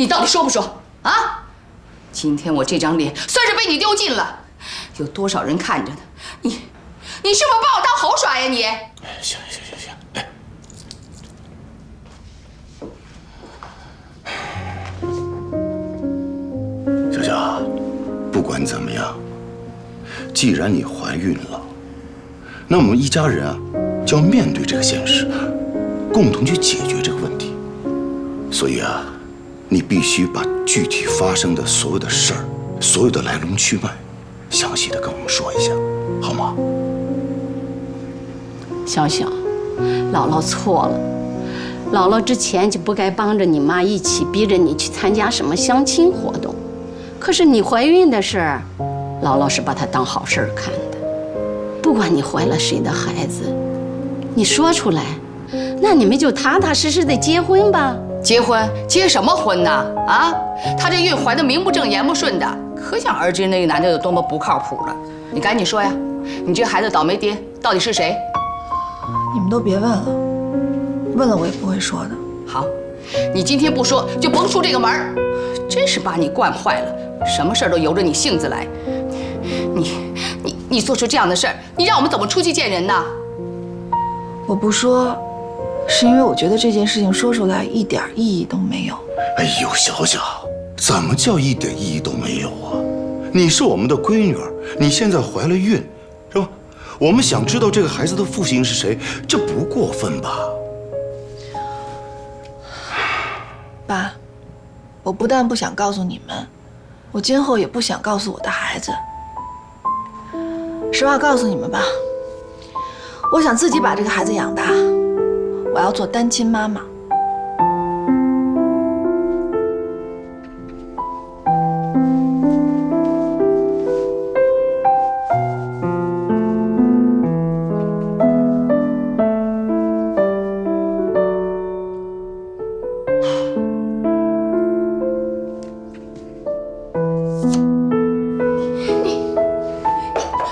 你到底说不说啊？今天我这张脸算是被你丢尽了，有多少人看着呢？你是不是把我当猴耍呀你？行，哎，小小，不管怎么样，既然你怀孕了，那我们一家人啊，就要面对这个现实，共同去解决这个问题。所以啊，你必须把具体发生的所有的事儿，所有的来龙去脉，详细的跟我们说一下，好吗？小小，姥姥错了，姥姥之前就不该帮着你妈一起逼着你去参加什么相亲活动。可是你怀孕的事儿，姥姥是把它当好事儿看的。不管你怀了谁的孩子，你说出来，那你们就踏踏实实的结婚吧。结婚？结什么婚呢？啊，她这孕怀的名不正言不顺的，可想而知那个男的有多么不靠谱了。你赶紧说呀，你这孩子倒霉爹到底是谁？你们都别问了，问了我也不会说的。好，你今天不说就甭出这个门儿，真是把你惯坏了，什么事儿都由着你性子来。你做出这样的事儿，你让我们怎么出去见人呢？我不说，是因为我觉得这件事情说出来一点意义都没有。哎呦，小小，怎么叫一点意义都没有啊？你是我们的闺女儿，你现在怀了孕，是吧？我们想知道这个孩子的父亲是谁，这不过分吧？爸，我不但不想告诉你们，我今后也不想告诉我的孩子。实话告诉你们吧，我想自己把这个孩子养大，我要做单亲妈妈。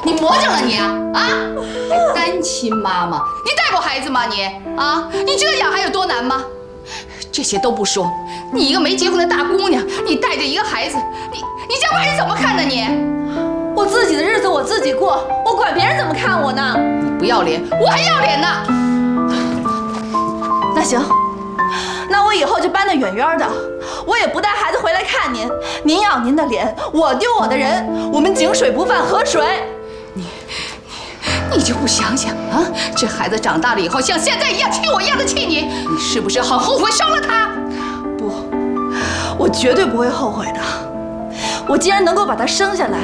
你魔怔了你啊！还单亲妈妈，你带过孩子吗你？啊，你知道养孩有多难吗？这些都不说，你一个没结婚的大姑娘，你带着一个孩子，你叫外人怎么看呢你？我自己的日子我自己过，我管别人怎么看我呢？你不要脸，我还要脸呢！那行，那我以后就搬得远远的，我也不带孩子回来看您，您要您的脸，我丢我的人，我们井水不犯河水。你就不想想啊，这孩子长大了以后像现在一样气我一样的气你，你是不是很后悔生了他？不，我绝对不会后悔的。我既然能够把他生下来，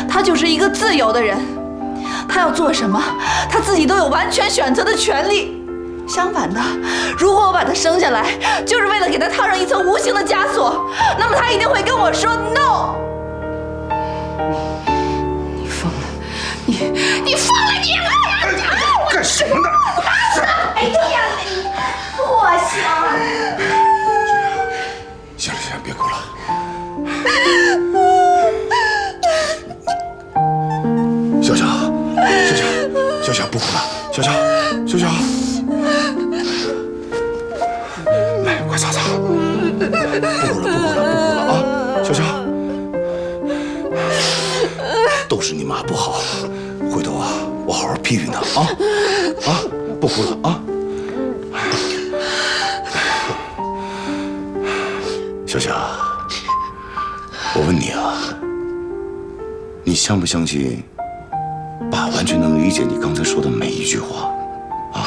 他就是一个自由的人，他要做什么，他自己都有完全选择的权利。相反的，如果我把他生下来，就是为了给他套上一层无形的枷锁，那么他一定会跟我说 no。你疯了，你疯了你！干什么呢？哎呀，我想。行了，别哭了。小小，不哭了。小小，来，快擦擦。不哭了啊！小小，都是你妈不好，回头啊，我好好批评她啊！不哭了啊！小小，我问你啊，你相不相信爸完全能理解你刚才说的每一句话啊？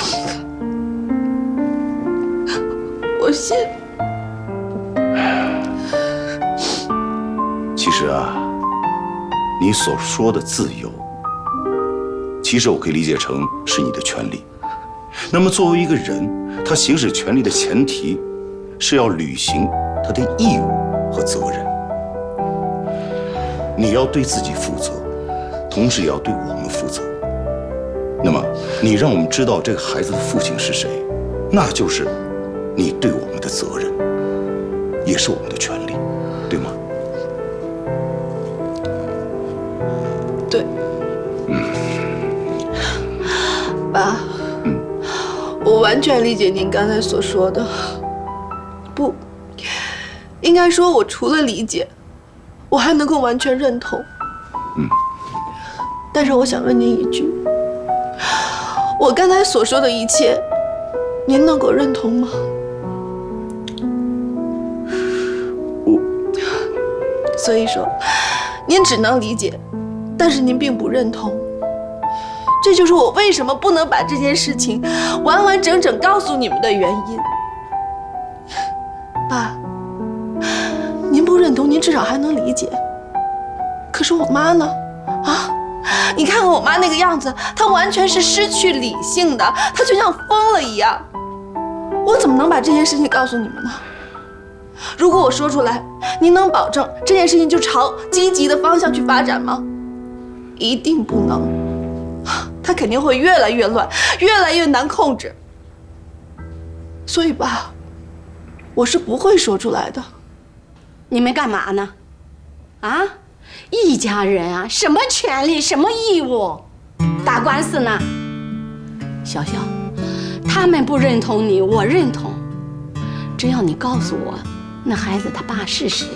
我信。其实啊，你所说的自由，其实我可以理解成是你的权利。那么作为一个人，他行使权利的前提是要履行他的义务和责任。你要对自己负责，同时也要对我们负责。那么你让我们知道这个孩子的父亲是谁，那就是你对我们的责任，也是我们的权利，对吗？对。爸，我完全理解您刚才所说的。不，应该说，我除了理解，我还能够完全认同。但是我想问您一句，我刚才所说的一切，您能够认同吗？所以说，您只能理解，但是您并不认同。这就是我为什么不能把这件事情完完整整告诉你们的原因。爸，您不认同，您至少还能理解。可是我妈呢？啊，你看看我妈那个样子，她完全是失去理性的，她就像疯了一样。我怎么能把这件事情告诉你们呢？如果我说出来，您能保证这件事情就朝积极的方向去发展吗？一定不能。它肯定会越来越乱，越来越难控制。所以爸，我是不会说出来的。你们干嘛呢？啊，一家人啊，什么权利，什么义务？打官司呢？小小，他们不认同你，我认同。只要你告诉我，那孩子他爸是谁，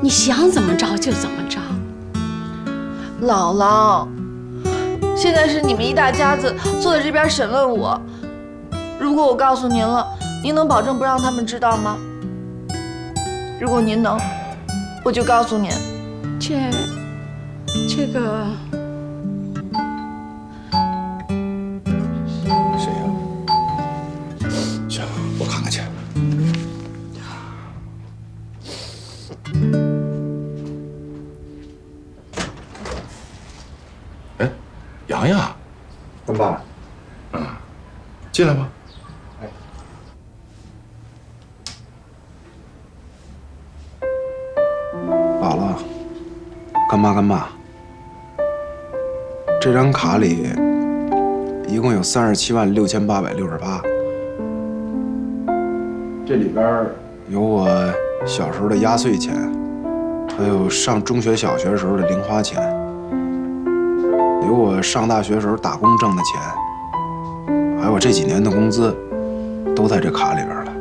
你想怎么着就怎么着。姥姥，现在是你们一大家子坐在这边审问我，如果我告诉您了，您能保证不让他们知道吗？如果您能，我就告诉您。这个谁呀？行，我看看去。哎，洋洋，干爸，进来吧。好了，干妈，这张卡里一共有376868，这里边有我小时候的压岁钱，还有上中学、小学时候的零花钱，有我上大学时候打工挣的钱，还有我这几年的工资，都在这卡里边了。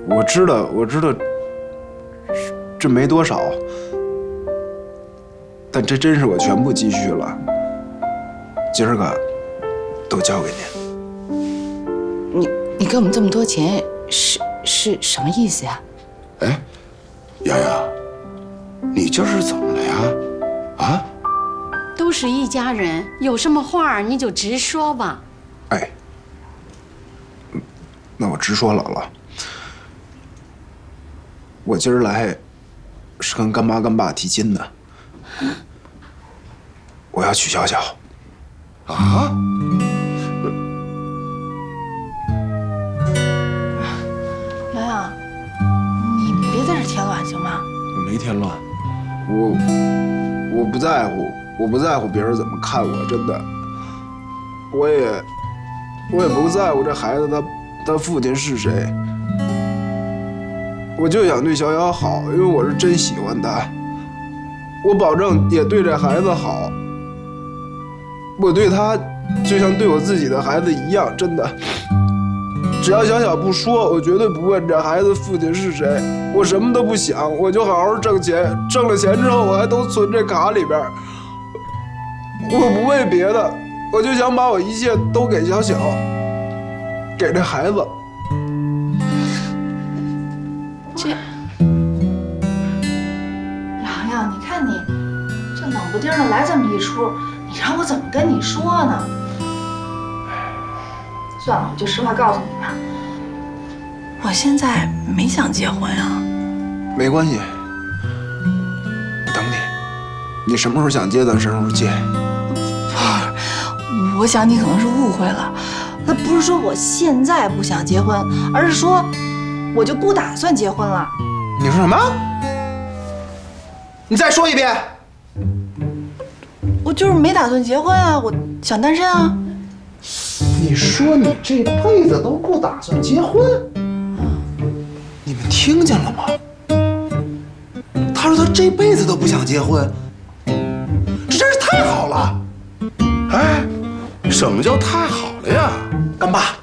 我知道。这没多少，但这真是我全部积蓄了。今儿个都交给您。你给我们这么多钱，是什么意思呀？哎，洋洋，你这是怎么了呀？啊？都是一家人，有什么话你就直说吧。哎，那我直说，姥姥，我今儿来是跟干妈干爸提亲的，我要娶小小。啊？洋洋，你别在这添乱行吗？我没添乱，我不在乎，我不在乎别人怎么看我，真的，我也不在乎这孩子他父亲是谁。我就想对小小好，因为我是真喜欢他。我保证也对这孩子好。我对他就像对我自己的孩子一样，真的。只要小小不说，我绝对不问这孩子父亲是谁。我什么都不想，我就好好挣钱。挣了钱之后，我还都存这卡里边。我不为别的，我就想把我一切都给小小，给这孩子。洋洋，你看你这冷不丁的来这么一出，你让我怎么跟你说呢？算了，我就实话告诉你吧，我现在没想结婚啊。没关系，我等你。你什么时候想结，咱什么时候结。我想你可能是误会了，那不是说我现在不想结婚，而是说我就不打算结婚了。你说什么？你再说一遍。我就是没打算结婚啊，我想单身啊。你说你这辈子都不打算结婚？你们听见了吗？他说他这辈子都不想结婚，这真是太好了。哎，什么叫太好了呀？干爸，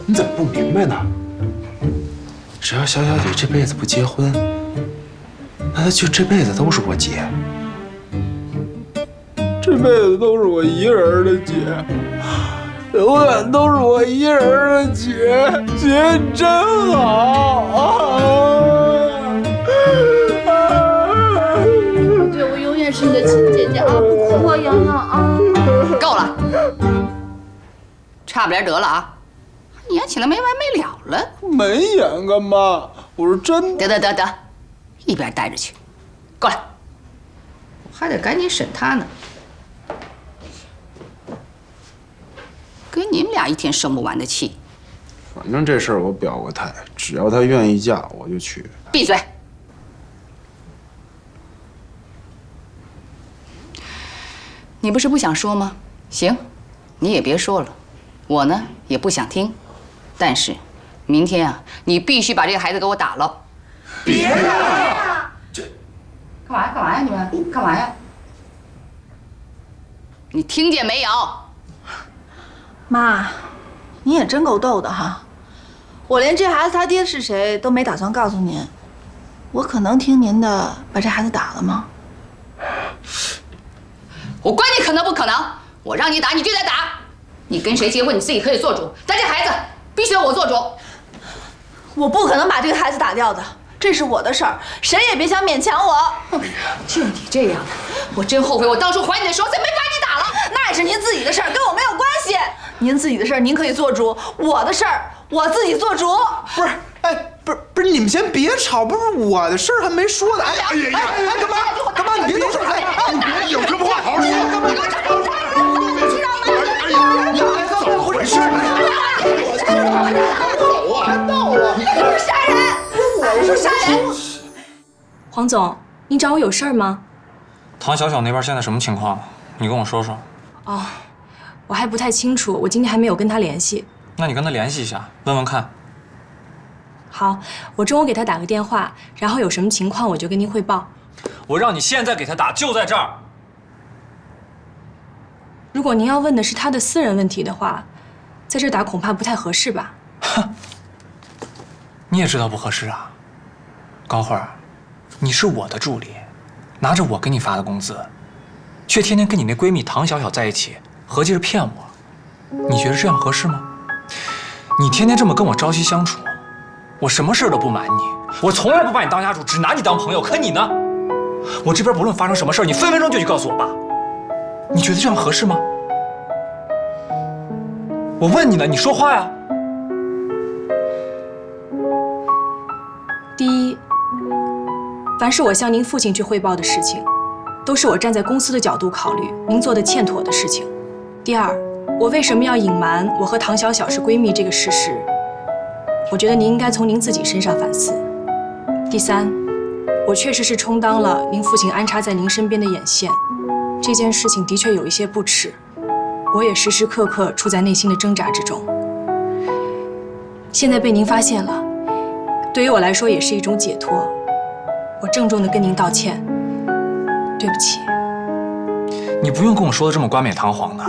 你怎么不明白呢？只要小姐这辈子不结婚，那她就这辈子都是我姐，这辈子都是我一个人的姐，永远都是我一个人的姐。姐你真好。对，我永远是你的亲姐姐啊！不哭啊，洋洋啊！够了，差不点得了啊！演起来没完没了了。没演干嘛？我是真的。得，一边待着去，过来，我还得赶紧审他呢。跟你们俩一天生不完的气。反正这事儿我表过态，只要她愿意嫁，我就娶。闭嘴！你不是不想说吗？行，你也别说了，我呢也不想听。但是，明天啊，你必须把这个孩子给我打了。别呀！这干嘛呀？你们干嘛呀？你听见没有？妈，你也真够逗的哈！我连这孩子他爹是谁都没打算告诉您，我可能听您的把这孩子打了吗？我管你可能不可能，我让你打你就得打。你跟谁结婚你自己可以做主，但这孩子必须由我做主。我不可能把这个孩子打掉的，这是我的事儿，谁也别想勉强我。就你这样的，我真后悔我当初怀你的时候怎么没把你打了。那也是您自己的事儿，跟我没有关系。您自己的事儿您可以做主，我的事儿我自己做主。不是，哎，不是，你们先别吵，不是我的事儿还没说呢。哎，干嘛？你别动手！你别有什么话好好说。干嘛？怎么回事？我是杀人！我是杀人！黄总，你找我有事儿吗？唐小小那边现在什么情况？你跟我说说。哦，我还不太清楚，我今天还没有跟他联系。那你跟他联系一下，问问看。好，我中午给他打个电话，然后有什么情况我就跟您汇报。我让你现在给他打，就在这儿。如果您要问的是他的私人问题的话，在这儿打恐怕不太合适吧？哼，你也知道不合适啊。高慧儿，你是我的助理，拿着我给你发的工资，却天天跟你那闺蜜唐小小在一起，合计是骗我。你觉得这样合适吗？你天天这么跟我朝夕相处，我什么事都不瞒你，我从来不把你当家主，只拿你当朋友。可你呢？我这边不论发生什么事，你分分钟就去告诉我爸。你觉得这样合适吗？我问你呢，你说话呀。第一，凡是我向您父亲去汇报的事情，都是我站在公司的角度考虑您做的欠妥的事情。第二，我为什么要隐瞒我和唐小小是闺蜜这个事实？我觉得您应该从您自己身上反思。第三，我确实是充当了您父亲安插在您身边的眼线，这件事情的确有一些不耻，我也时时刻刻处在内心的挣扎之中。现在被您发现了，对于我来说也是一种解脱。我郑重地跟您道歉，对不起。你不用跟我说的这么冠冕堂皇的。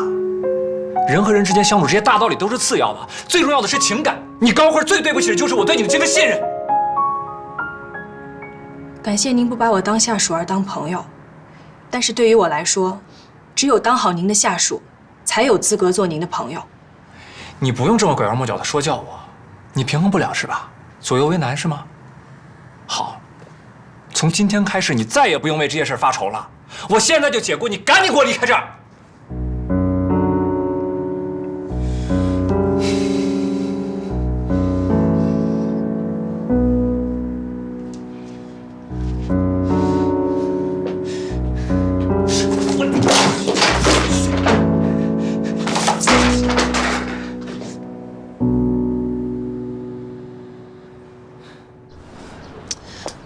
人和人之间相处，这些大道理都是次要的，最重要的是情感。你高慧最对不起的就是我对你的这份信任。感谢您不把我当下属而当朋友，但是对于我来说，只有当好您的下属，才有资格做您的朋友。你不用这么拐弯抹角的说教我，你平衡不了是吧？左右为难是吗？好，从今天开始，你再也不用为这件事发愁了。我现在就解雇你，赶紧给我离开这儿。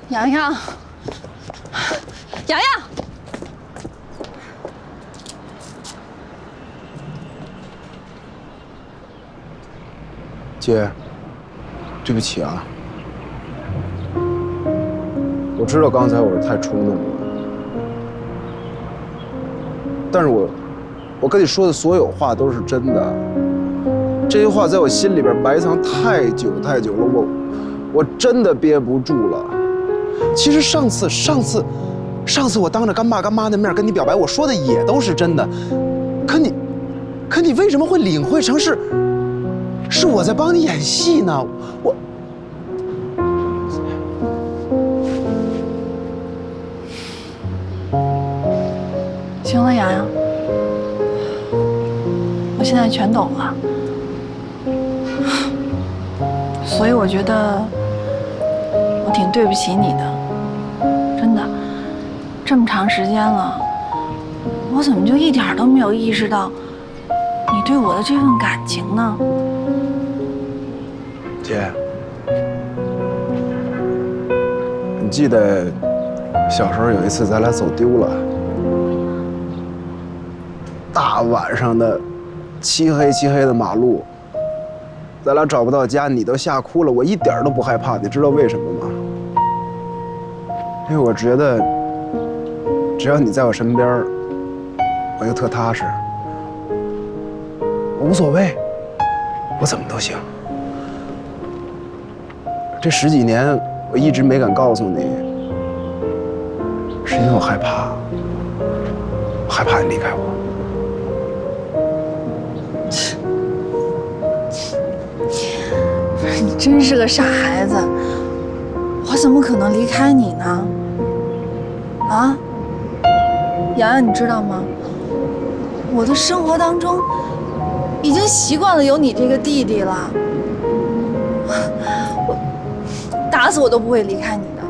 洋洋，洋洋，姐，对不起啊，我知道刚才我是太冲动了，但是我跟你说的所有话都是真的，这些话在我心里边埋藏太久太久了，我真的憋不住了。其实上次我当着干爸干妈的面跟你表白，我说的也都是真的。可你为什么会领会成是我在帮你演戏呢？行了，洋洋，我现在全懂了。所以我觉得我挺对不起你的，真的。这么长时间了，我怎么就一点都没有意识到你对我的这份感情呢？姐，你记得小时候有一次咱俩走丢了，大晚上的，漆黑的马路，咱俩找不到家，你都吓哭了，我一点都不害怕，你知道为什么吗？因为我觉得，只要你在我身边，我就特踏实，我无所谓，我怎么都行。这10几年我一直没敢告诉你，是因为我害怕，我害怕你离开我。你真是个傻孩子，我怎么可能离开你呢？啊，洋洋，你知道吗？我的生活当中已经习惯了有你这个弟弟了，我打死我都不会离开你的。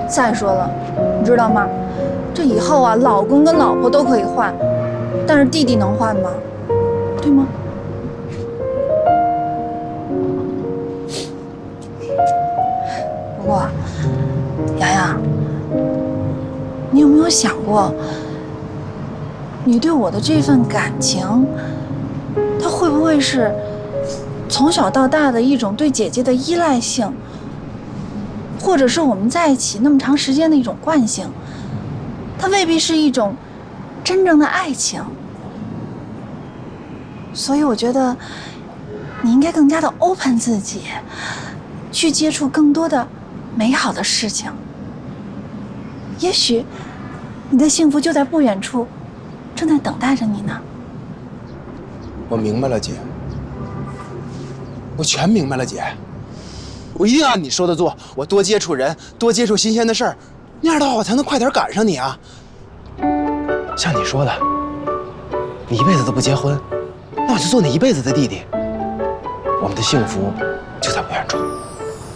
再说了，你知道吗？这以后啊，老公跟老婆都可以换，但是弟弟能换吗？对吗？不过，洋洋，你有没有想过，你对我的这份感情，它会不会是从小到大的一种对姐姐的依赖性，或者是我们在一起那么长时间的一种惯性？它未必是一种真正的爱情。所以我觉得，你应该更加的 open 自己，去接触更多的美好的事情。也许你的幸福就在不远处，正在等待着你呢。我明白了，姐，我全明白了，姐。我一定按你说的做，我多接触人，多接触新鲜的事儿，那样的话我才能快点赶上你啊。像你说的，你一辈子都不结婚，那我就做你一辈子的弟弟，我们的幸福就在不远处。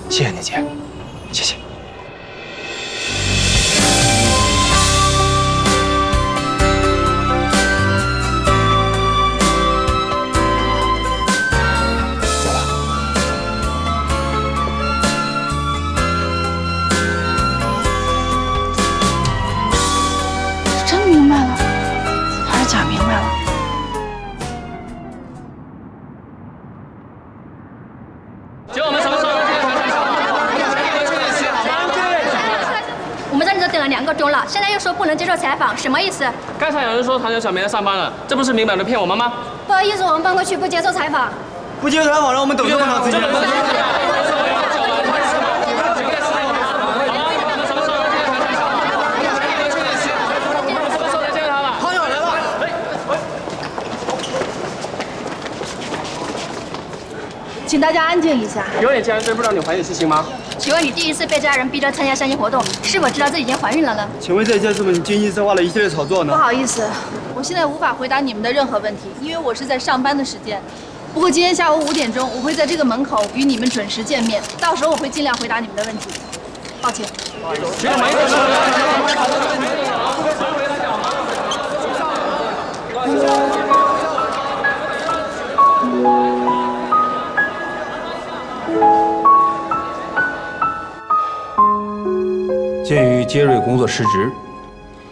谢谢你，姐，谢谢。2个钟了，现在又说不能接受采访，什么意思？刚才有人说唐小小没来上班了，这不是明摆着骗我们吗？不好意思，我们搬过去不接受采访。不接受采访，让我们等这么长时间。唐小来了，请大家安静一下。有点家人知不知道你怀孕事情吗？请问你第一次被家人逼着参加相亲活动，是否知道自己已经怀孕了呢？请问这件是不是你精心策划了一系列炒作呢？不好意思，我现在无法回答你们的任何问题，因为我是在上班的时间。不过今天下午5点钟，我会在这个门口与你们准时见面，到时候我会尽量回答你们的问题。抱歉。鉴于杰瑞工作失职，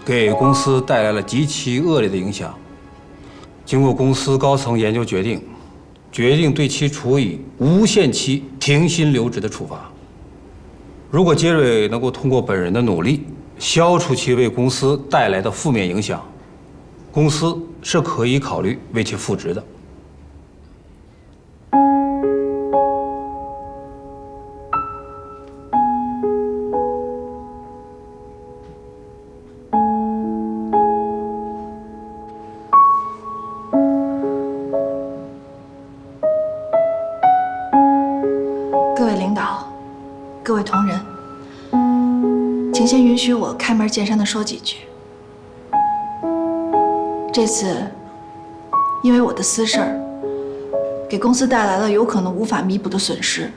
给公司带来了极其恶劣的影响，经过公司高层研究决定对其处以无限期停薪留职的处罚。如果杰瑞能够通过本人的努力消除其为公司带来的负面影响，公司是可以考虑为其复职的。各位领导，各位同仁，请先允许我开门见山地说几句。这次，因为我的私事儿，给公司带来了有可能无法弥补的损失，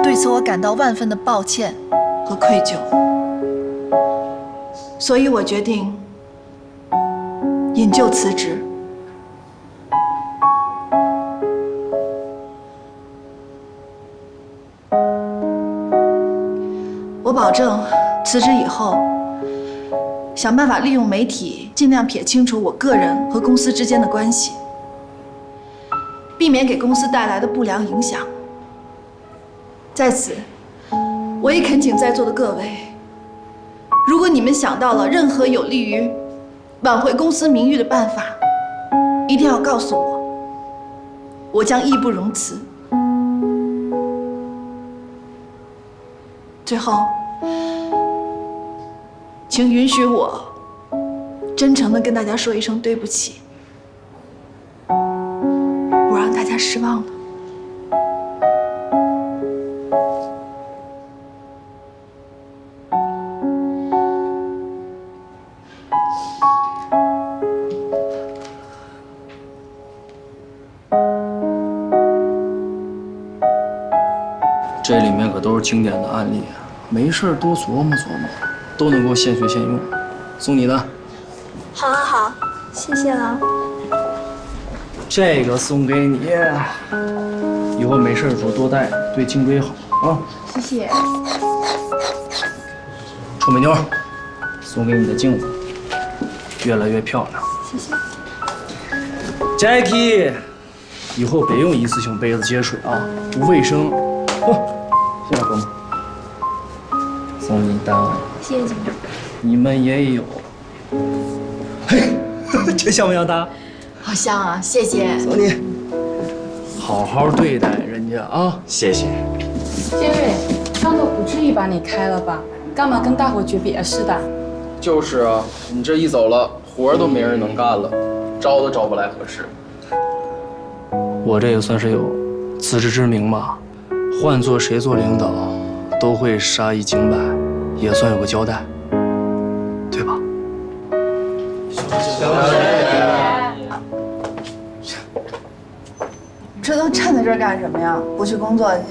对此我感到万分的抱歉和愧疚，所以我决定引咎辞职。我保证辞职以后，想办法利用媒体尽量撇清楚我个人和公司之间的关系，避免给公司带来的不良影响。在此，我也恳请在座的各位，如果你们想到了任何有利于挽回公司名誉的办法，一定要告诉我，我将义不容辞。最后，请允许我真诚地跟大家说一声对不起，我让大家失望了。这里面可都是经典的案例，没事多琢磨琢磨，都能够现学现用。送你的。好好好，谢谢了。这个送给你，以后没事的时候多带，对颈椎好啊。谢谢。臭美妞，送给你的镜子，越来越漂亮。谢谢。Jackie， 以后别用一次性杯子接水啊，不卫生。谢谢哥们。送你的。谢谢警长。你们也有。嘿，这像不像他？好像啊，谢谢。送你。好好对待人家啊！谢谢。建瑞，张总不至于把你开了吧？干嘛跟大伙诀别似的？就是啊，你这一走了，活儿都没人能干了，招都招不来合适。我这也算是有自知之明吧。换做谁做领导，都会杀一儆百，也算有个交代，对吧？这都站在这儿干什么呀？不去工作去？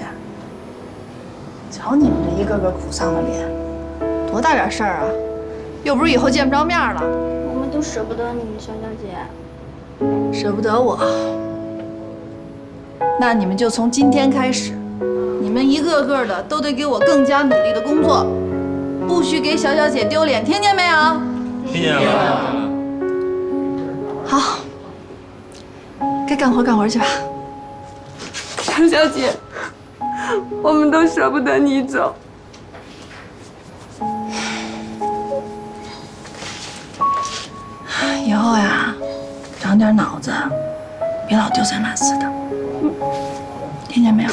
瞧你们这一个个苦丧的脸，多大点事儿啊！又不是以后见不着面了。我们都舍不得你们，小小姐。舍不得我，那你们就从今天开始，你们一个个的都得给我更加努力的工作，不许给小小姐丢脸，听见没有？听见了。好，该干活干活去吧。小小姐，我们都舍不得你走。以后呀，长点脑子，别老丢三落四的，听见没有？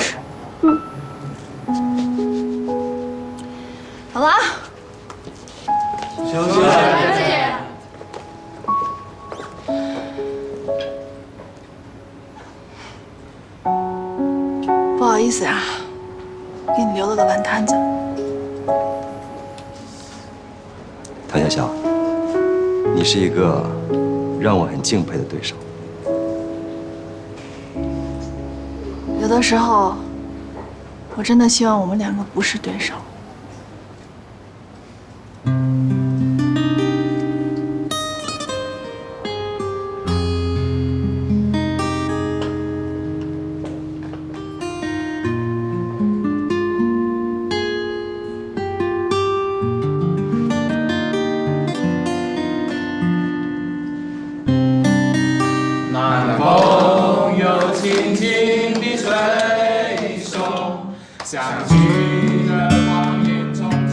好了啊。小姐。不好意思呀，给你留了个烂摊子。唐小小，你是一个让我很敬佩的对手。有的时候，我真的希望我们两个不是对手。南风又轻轻地吹送，相聚的光阴匆匆。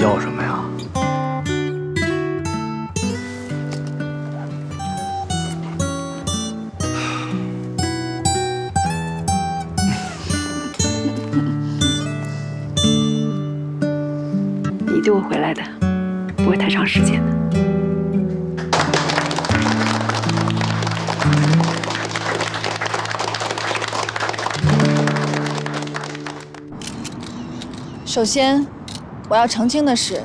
要什么呀？你对我回来的不会太长时间的。首先，我要澄清的是，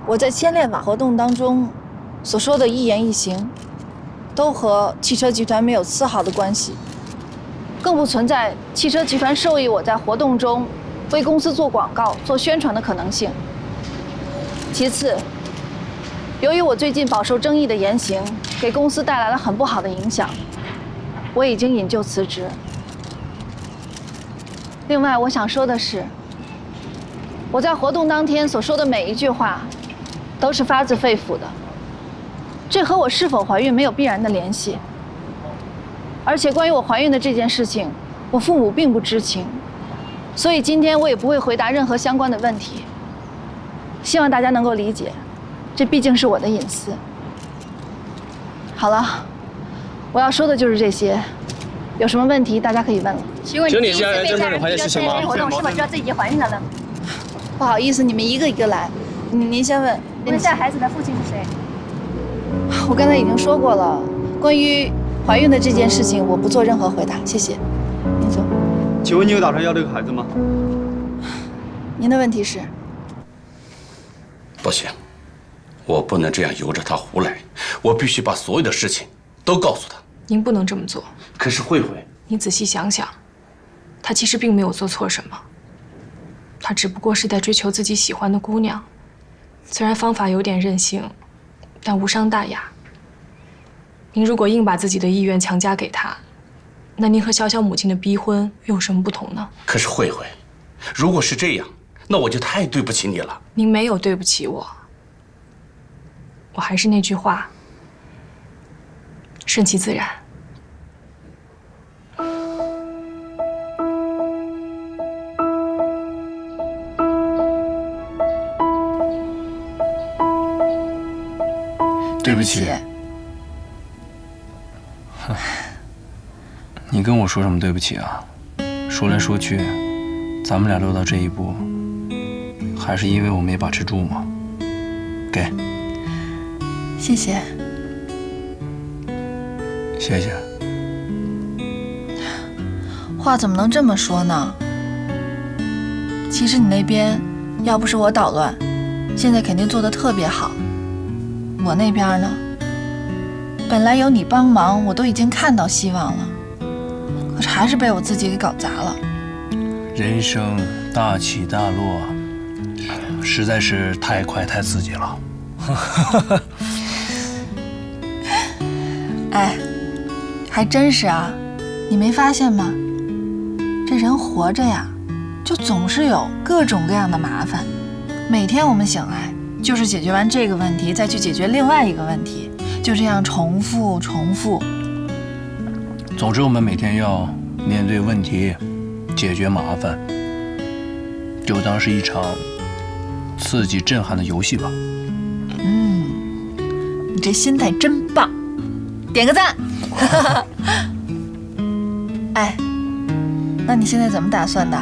我在牵链法活动当中所说的一言一行，都和汽车集团没有丝毫的关系，更不存在汽车集团授意我在活动中为公司做广告、做宣传的可能性。其次，由于我最近饱受争议的言行给公司带来了很不好的影响，我已经引咎辞职。另外，我想说的是，我在活动当天所说的每一句话，都是发自肺腑的。这和我是否怀孕没有必然的联系。而且关于我怀孕的这件事情，我父母并不知情，所以今天我也不会回答任何相关的问题。希望大家能够理解，这毕竟是我的隐私。好了，我要说的就是这些，有什么问题大家可以问了。请问你第一次被家人逼着参加活动，是否知道自己已经怀孕了呢？不好意思，你们一个一个来。您先问。问下孩子的父亲是谁？我刚才已经说过了，关于怀孕的这件事情，我不做任何回答，谢谢。您说。请问你有打算要这个孩子吗？您的问题是？不行，我不能这样由着他胡来，我必须把所有的事情都告诉他。您不能这么做。可是慧慧，你仔细想想，他其实并没有做错什么，他只不过是在追求自己喜欢的姑娘，虽然方法有点任性，但无伤大雅。您如果硬把自己的意愿强加给他，那您和小小母亲的逼婚又有什么不同呢？可是慧慧，如果是这样，那我就太对不起你了。您没有对不起我，我还是那句话，顺其自然。对不起。你跟我说什么对不起啊？说来说去，咱们俩落到这一步，还是因为我没把持住吗？给，谢谢。谢谢。话怎么能这么说呢？其实你那边要不是我捣乱，现在肯定做得特别好。我那边呢，本来有你帮忙，我都已经看到希望了，可是还是被我自己给搞砸了。人生大起大落，实在是太快太刺激了。哎，还真是啊，你没发现吗？这人活着呀，就总是有各种各样的麻烦。每天我们醒来，就是解决完这个问题，再去解决另外一个问题，就这样重复重复。总之，我们每天要面对问题，解决麻烦，就当是一场刺激震撼的游戏吧。你这心态真棒，点个赞。哎，那你现在怎么打算的？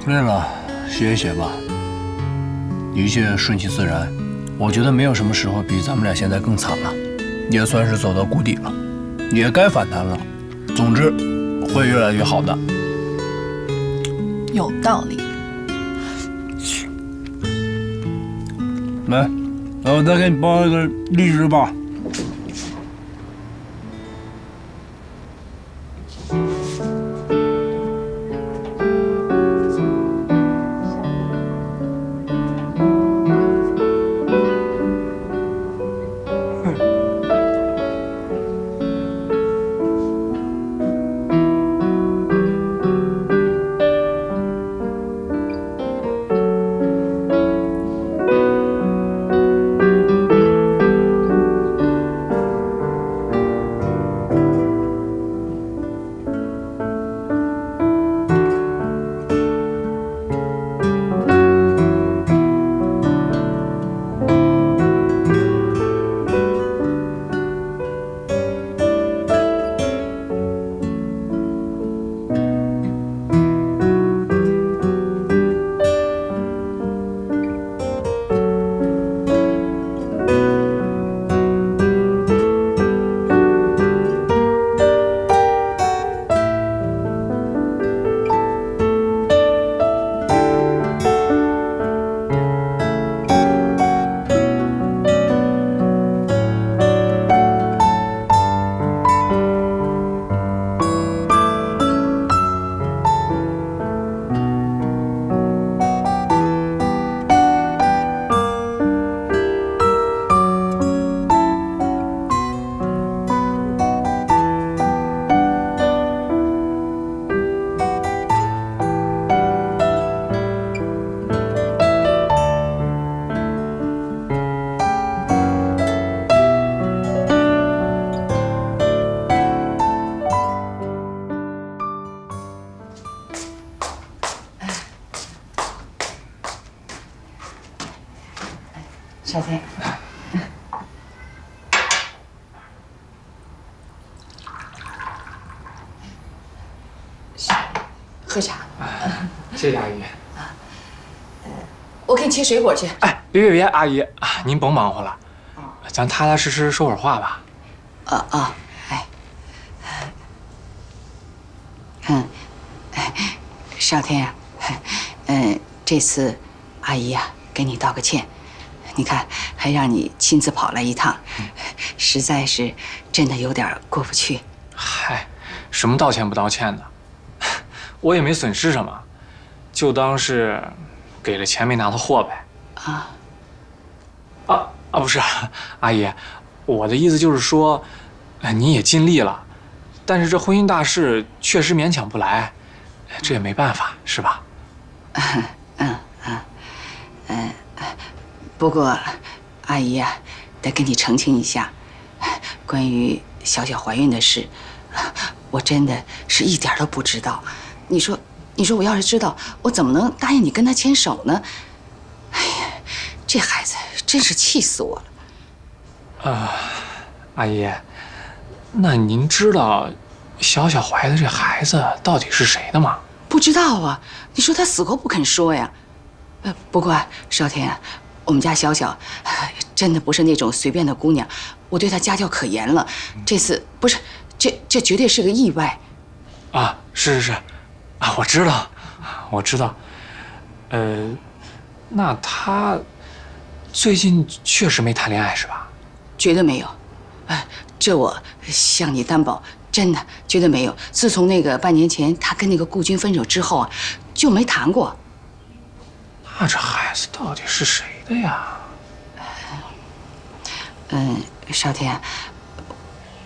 累了，歇一歇吧，一切顺其自然。我觉得没有什么时候比咱们俩现在更惨了，也算是走到谷底了，也该反弹了。总之，会越来越好的。有道理。来，我再给你包一个荔枝吧。少天，喝茶。谢谢阿姨。我给你切水果去。哎，别，阿姨，您甭忙活了，咱踏踏实实说会儿话吧。少天啊，这次阿姨呀给你道个歉，你看还让你亲自跑来一趟，实在是真的有点过不去。嗨，什么道歉不道歉的，我也没损失什么，就当是给了钱没拿到货呗。不是，阿姨，我的意思就是说，你也尽力了，但是这婚姻大事确实勉强不来，这也没办法，是吧？不过，阿姨呀，得跟你澄清一下，关于小小怀孕的事，我真的是一点都不知道。你说我要是知道，我怎么能答应你跟他牵手呢？哎呀，这孩子真是气死我了。阿姨，那您知道小小怀的这孩子到底是谁的吗？不知道啊，你说他死活不肯说呀。不过少天啊，我们家小小真的不是那种随便的姑娘，我对她家教可严了。这次不是，这绝对是个意外。是，我知道。那她最近确实没谈恋爱是吧？绝对没有。这我向你担保，真的绝对没有。自从那个半年前她跟那个顾军分手之后啊，就没谈过。那这孩子到底是谁的呀？少天，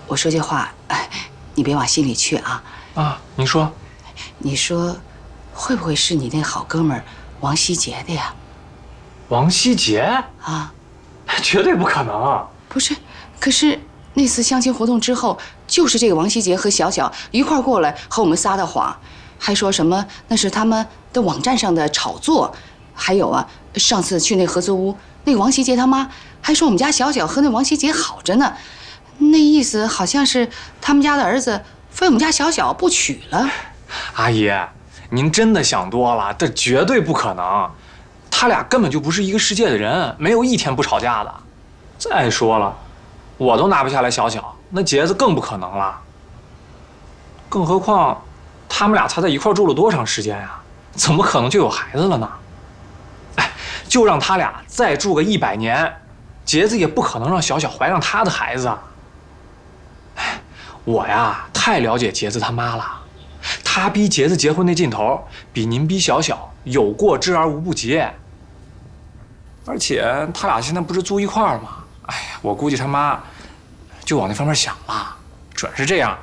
我说这话，你别往心里去啊。您说。你说，会不会是你那好哥们儿王希杰的呀？王希杰？绝对不可能。不是，可是那次相亲活动之后，就是这个王希杰和小小一块儿过来和我们撒的谎，还说什么那是他们的网站上的炒作。还有啊，上次去那合租屋，那个王希杰他妈还说我们家小小和那王希杰好着呢，那意思好像是他们家的儿子非我们家小小不娶了。阿姨，您真的想多了，这绝对不可能，他俩根本就不是一个世界的人，没有一天不吵架的。再说了，我都拿不下来小小，那杰子更不可能了。更何况，他们俩才在一块住了多长时间呀？怎么可能就有孩子了呢？就让他俩再住个100年，杰子也不可能让小小怀上他的孩子啊！我呀，太了解杰子他妈了，他逼杰子结婚那劲头，比您逼小小有过之而无不及。而且他俩现在不是住一块儿吗？哎呀，我估计他妈就往那方面想了，准是这样。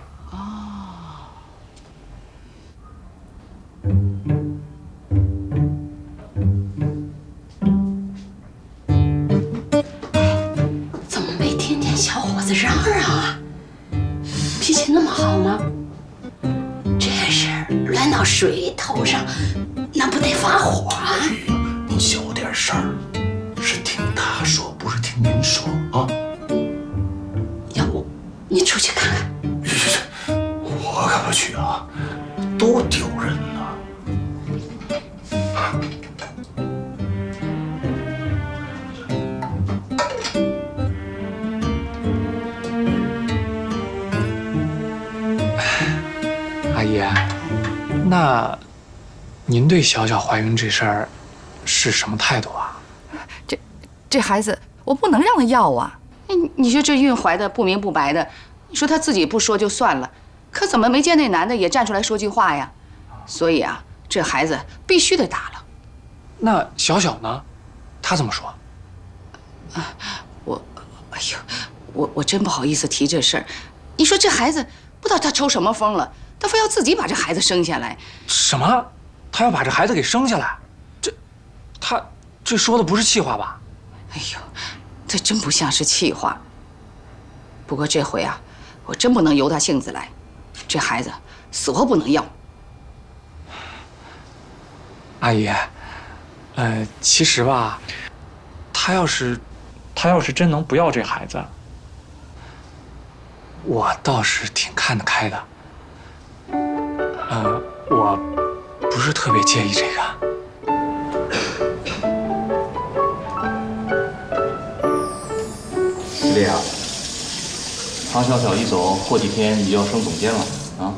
小伙子嚷嚷啊，脾气那么好呢，这事儿乱到谁头上，那不得发火啊！您小点声儿，是听他说，不是听您说啊。要不你出去看看？我可不去啊，多丢人呐！阿姨，那您对小小怀孕这事儿是什么态度啊？这孩子我不能让他要啊！你说这孕怀的不明不白的，你说他自己不说就算了，可怎么没见那男的也站出来说句话呀？所以啊，这孩子必须得打了。那小小呢？他怎么说？我真不好意思提这事儿。你说这孩子不知道他抽什么风了，他非要自己把这孩子生下来。什么？他要把这孩子给生下来？他这说的不是气话吧？哎呦，这真不像是气话。不过这回啊，我真不能由他性子来，这孩子死活不能要。阿姨，其实吧，他要是他要是真能不要这孩子，我倒是挺看得开的。我不是特别介意这个。是这样，唐小小一走，过几天你就要升总监了啊！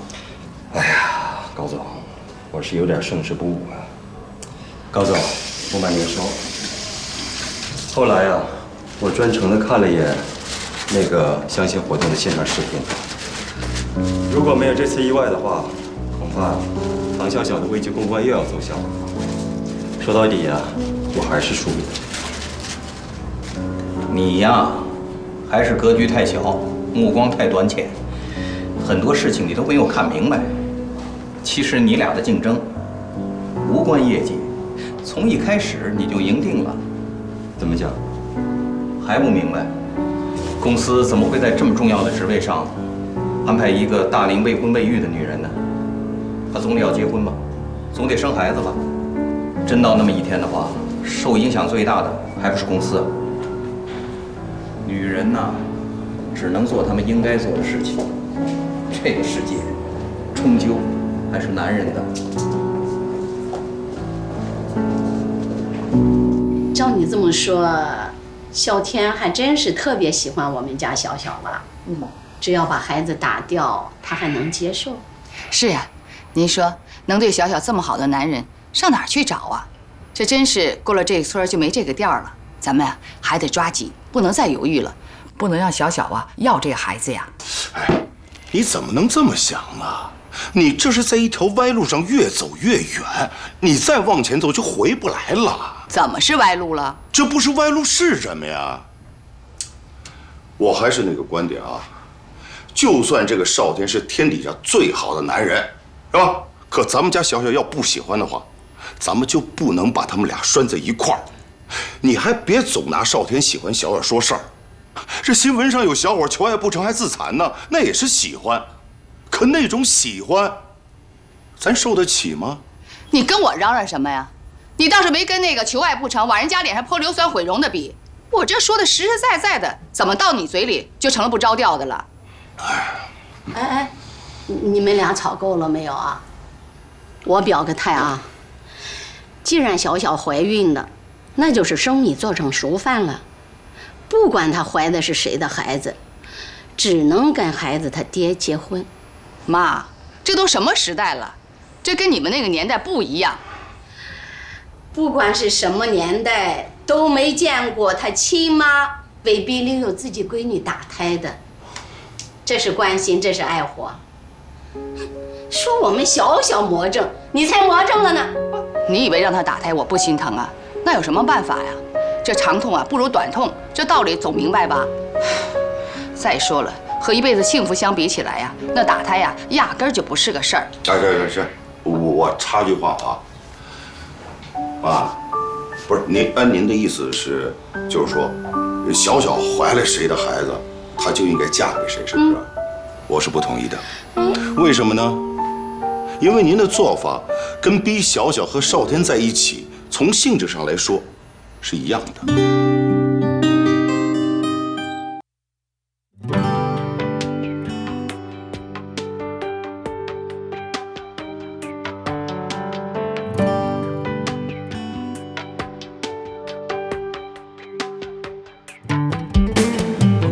哎呀，高总，我是有点胜之不武啊。高总，不瞒您说，后来啊，我专程的看了一眼那个相亲活动的现场视频。如果没有这次意外的话，恐怕唐小小的危机公关又要奏效了。说到底啊，我还是输了。你呀，还是格局太小，目光太短浅，很多事情你都没有看明白。其实你俩的竞争无关业绩，从一开始你就赢定了。怎么讲？还不明白？公司怎么会在这么重要的职位上安排一个大龄未婚未育的女人呢？她总得要结婚吧，总得生孩子吧。真到那么一天的话，受影响最大的还不是公司啊？女人呐，只能做她们应该做的事情。这个世界，终究还是男人的。照你这么说，小天还真是特别喜欢我们家小小了。只要把孩子打掉，他还能接受。是呀，您说能对小小这么好的男人，上哪儿去找啊？这真是过了这个村就没这个店了。咱们呀还得抓紧，不能再犹豫了，不能让小小啊要这个孩子呀。哎，你怎么能这么想呢？你这是在一条歪路上越走越远，你再往前走就回不来了。怎么是歪路了？这不是歪路是什么呀？我还是那个观点啊，就算这个少天是天底下最好的男人，是吧？可咱们家小小要不喜欢的话，咱们就不能把他们俩拴在一块儿。你还别总拿少天喜欢小小说事儿。这新闻上有小伙求爱不成还自残呢，那也是喜欢。可那种喜欢，咱受得起吗？你跟我嚷嚷什么呀？你倒是没跟那个求爱不成往人家脸上泼硫酸毁容的比。我这说的实实在在的，怎么到你嘴里就成了不着调的了？哎，你们俩吵够了没有啊？我表个态啊，既然小小怀孕了，那就是生米做成熟饭了。不管她怀的是谁的孩子，只能跟孩子他爹结婚。妈，这都什么时代了？这跟你们那个年代不一样。不管是什么年代，都没见过他亲妈为逼领有自己闺女打胎的。这是关心，这是爱护。说我们小小魔怔，你才魔怔了呢。你以为让他打胎我不心疼啊？那有什么办法呀？这长痛啊不如短痛，这道理总明白吧？再说了，和一辈子幸福相比起来呀，那打胎呀压根儿就不是个事儿。是，我插句话啊，妈，不是您按您的意思是，就是说，小小怀了谁的孩子，她就应该嫁给谁，是不是？我是不同意的。为什么呢？因为您的做法跟逼小小和少天在一起，从性质上来说是一样的。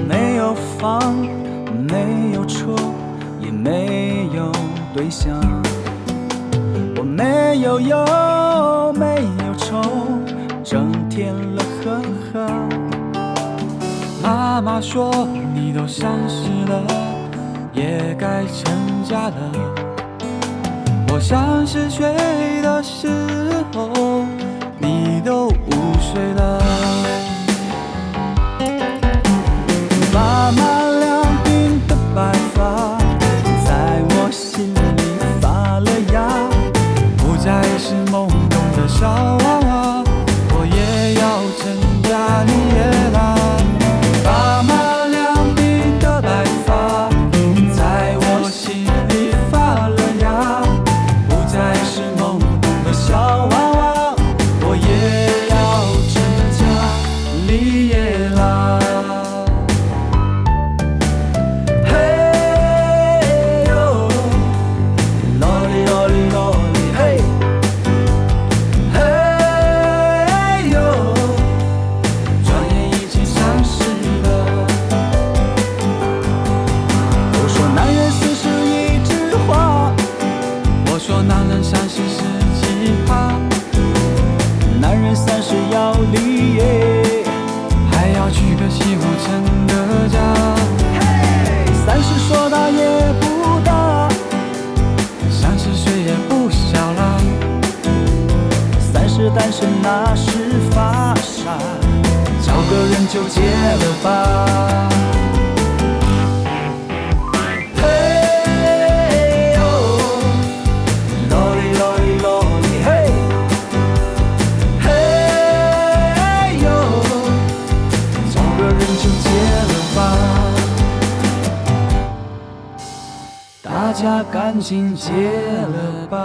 没有房，没有车，也没有对象。我没有忧，没有愁，整天乐呵呵。妈妈说你都30了，也该成家了。我30岁的时候，你都5岁了。妈妈2鬓的白发，在我心里发了芽，不再是懵懂的小娃娃，我也要成家立业啦。妈妈2鬓的白发，在我心里发了芽，不再是懵懂的小娃娃，我也要个人就结了吧。嘿呦，啰里啰里啰里嘿，嘿呦，找个人就结了吧。大家赶紧结了吧。